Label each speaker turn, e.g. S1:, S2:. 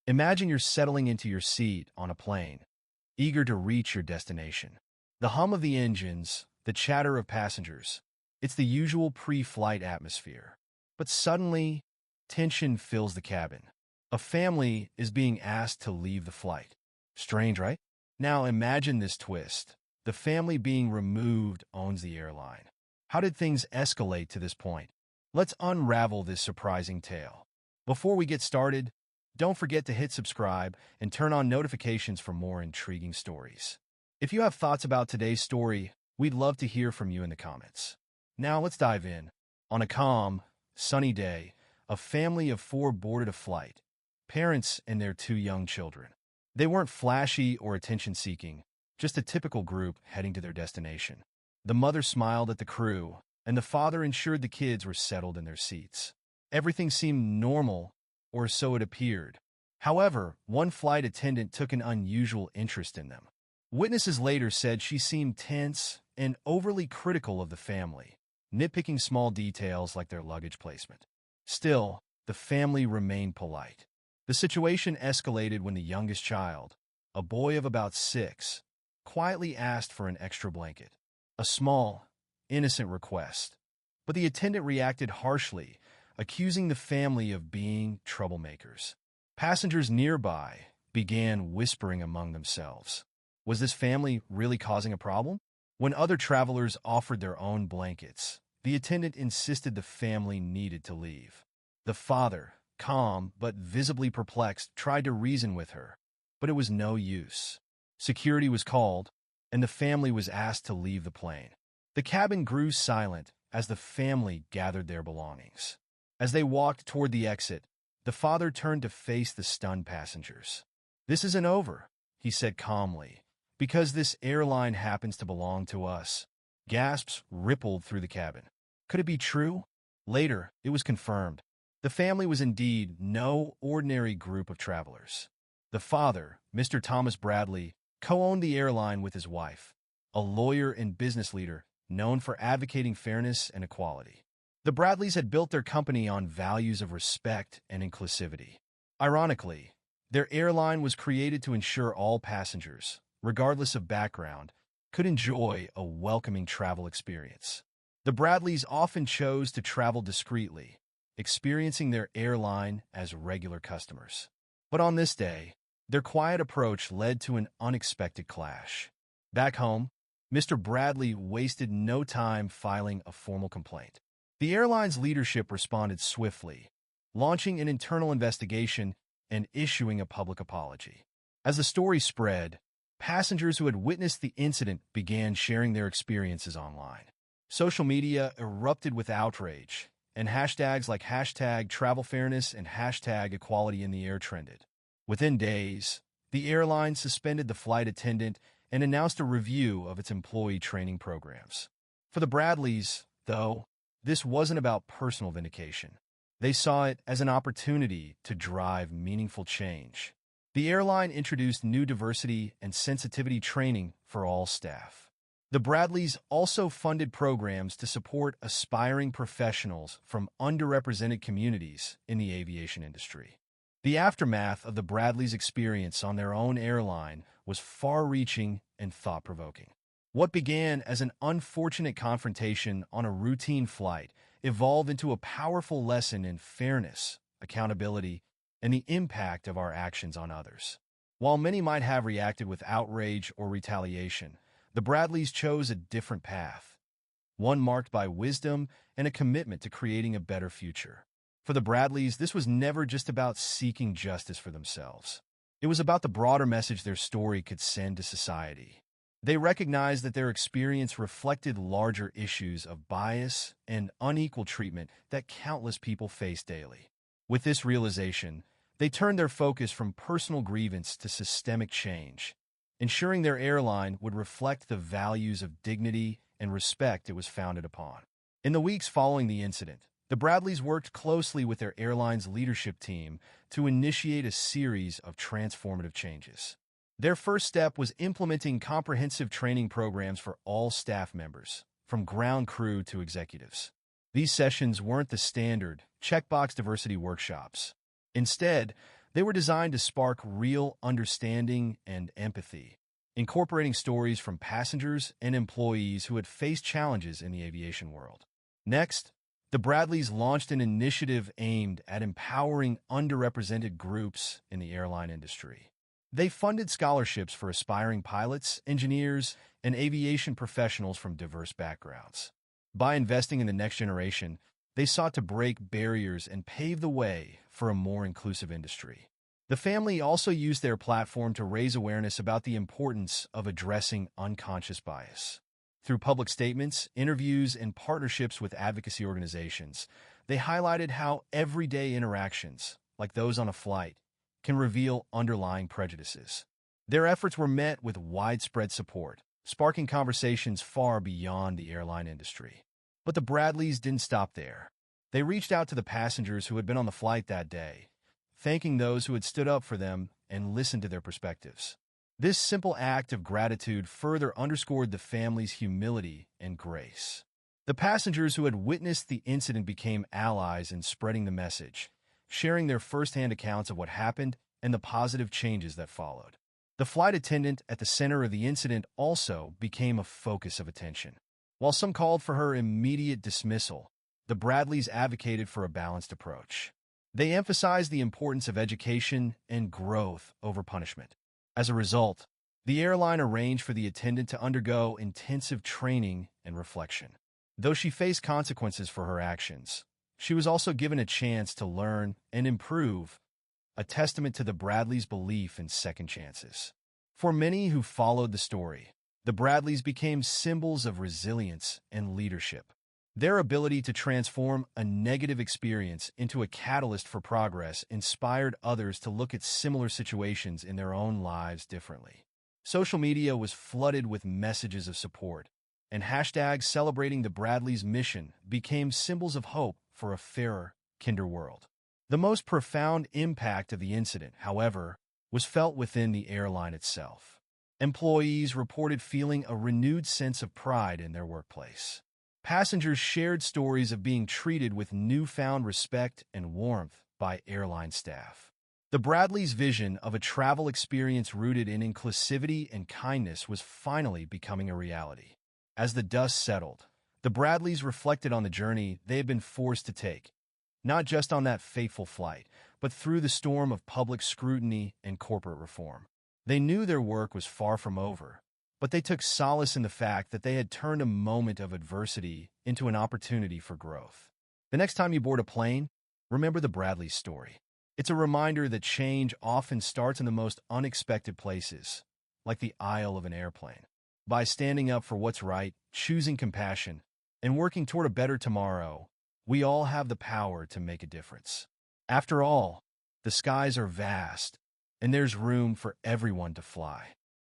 S1: Imagine you're settling into your seat on a plane, eager to reach your destination. The hum of the engines, the chatter of passengers, it's the usual pre-flight atmosphere. But suddenly, tension fills the cabin. A family is being asked to leave the flight. Strange, right? Now imagine this twist. The family being removed owns the airline. How did things escalate to this point? Let's unravel this surprising tale. Before we get started, don't forget to hit subscribe and turn on notifications for more intriguing stories. If you have thoughts about today's story, we'd love to hear from you in the comments. Now let's dive in. On a calm, sunny day, a family of 4 boarded a flight, parents and their 2 young children. They weren't flashy or attention-seeking, just a typical group heading to their destination. The mother smiled at the crew, and the father ensured the kids were settled in their seats. Everything seemed normal, or so it appeared. However, one flight attendant took an unusual interest in them. Witnesses later said she seemed tense and overly critical of the family, nitpicking small details like their luggage placement. Still, the family remained polite. The situation escalated when the youngest child, a boy of about 6, quietly asked for an extra blanket. A small, innocent request. But the attendant reacted harshly, accusing the family of being troublemakers. Passengers nearby began whispering among themselves. Was this family really causing a problem? When other travelers offered their own blankets, the attendant insisted the family needed to leave. The father, calm but visibly perplexed, tried to reason with her, but it was no use. Security was called, and the family was asked to leave the plane. The cabin grew silent as the family gathered their belongings. As they walked toward the exit, the father turned to face the stunned passengers. "This isn't over," he said calmly, "because this airline happens to belong to us." Gasps rippled through the cabin. Could it be true? Later, it was confirmed. The family was indeed no ordinary group of travelers. The father, Mr. Thomas Bradley, co-owned the airline with his wife, a lawyer and business leader known for advocating fairness and equality. The Bradleys had built their company on values of respect and inclusivity. Ironically, their airline was created to ensure all passengers, regardless of background, could enjoy a welcoming travel experience. The Bradleys often chose to travel discreetly, experiencing their airline as regular customers. But on this day, their quiet approach led to an unexpected clash. Back home, Mr. Bradley wasted no time filing a formal complaint. The airline's leadership responded swiftly, launching an internal investigation and issuing a public apology. As the story spread, passengers who had witnessed the incident began sharing their experiences online. Social media erupted with outrage, and hashtags like #TravelFairness and #Equality in the Air trended. Within days, the airline suspended the flight attendant and announced a review of its employee training programs. For the Bradleys, though, this wasn't about personal vindication. They saw it as an opportunity to drive meaningful change. The airline introduced new diversity and sensitivity training for all staff. The Bradleys also funded programs to support aspiring professionals from underrepresented communities in the aviation industry. The aftermath of the Bradleys' experience on their own airline was far-reaching and thought-provoking. What began as an unfortunate confrontation on a routine flight evolved into a powerful lesson in fairness, accountability, and the impact of our actions on others. While many might have reacted with outrage or retaliation, the Bradleys chose a different path, one marked by wisdom and a commitment to creating a better future. For the Bradleys, this was never just about seeking justice for themselves. It was about the broader message their story could send to society. They recognized that their experience reflected larger issues of bias and unequal treatment that countless people face daily. With this realization, they turned their focus from personal grievance to systemic change, ensuring their airline would reflect the values of dignity and respect it was founded upon. In the weeks following the incident, the Bradleys worked closely with their airline's leadership team to initiate a series of transformative changes. Their first step was implementing comprehensive training programs for all staff members, from ground crew to executives. These sessions weren't the standard checkbox diversity workshops. Instead, They were designed to spark real understanding and empathy, incorporating stories from passengers and employees who had faced challenges in the aviation world. Next, the Bradleys launched an initiative aimed at empowering underrepresented groups in the airline industry. They funded scholarships for aspiring pilots, engineers, and aviation professionals from diverse backgrounds. By investing in the next generation, they sought to break barriers and pave the way for a more inclusive industry. The family also used their platform to raise awareness about the importance of addressing unconscious bias. Through public statements, interviews, and partnerships with advocacy organizations, they highlighted how everyday interactions, like those on a flight, can reveal underlying prejudices. Their efforts were met with widespread support, sparking conversations far beyond the airline industry. But the Bradleys didn't stop there. They reached out to the passengers who had been on the flight that day, thanking those who had stood up for them and listened to their perspectives. This simple act of gratitude further underscored the family's humility and grace. The passengers who had witnessed the incident became allies in spreading the message, sharing their firsthand accounts of what happened and the positive changes that followed. The flight attendant at the center of the incident also became a focus of attention. While some called for her immediate dismissal, the Bradleys advocated for a balanced approach. They emphasized the importance of education and growth over punishment. As a result, the airline arranged for the attendant to undergo intensive training and reflection. Though she faced consequences for her actions, she was also given a chance to learn and improve, a testament to the Bradleys' belief in second chances. For many who followed the story, the Bradleys became symbols of resilience and leadership. Their ability to transform a negative experience into a catalyst for progress inspired others to look at similar situations in their own lives differently. Social media was flooded with messages of support, and hashtags celebrating the Bradleys' mission became symbols of hope for a fairer, kinder world. The most profound impact of the incident, however, was felt within the airline itself. Employees reported feeling a renewed sense of pride in their workplace. Passengers shared stories of being treated with newfound respect and warmth by airline staff. The Bradleys' vision of a travel experience rooted in inclusivity and kindness was finally becoming a reality. As the dust settled, the Bradleys reflected on the journey they had been forced to take, not just on that fateful flight, but through the storm of public scrutiny and corporate reform. They knew their work was far from over, but they took solace in the fact that they had turned a moment of adversity into an opportunity for growth. The next time you board a plane, remember the Bradleys' story. It's a reminder that change often starts in the most unexpected places, like the aisle of an airplane. By standing up for what's right, choosing compassion, and working toward a better tomorrow, we all have the power to make a difference. After all, the skies are vast, and there's room for everyone to fly.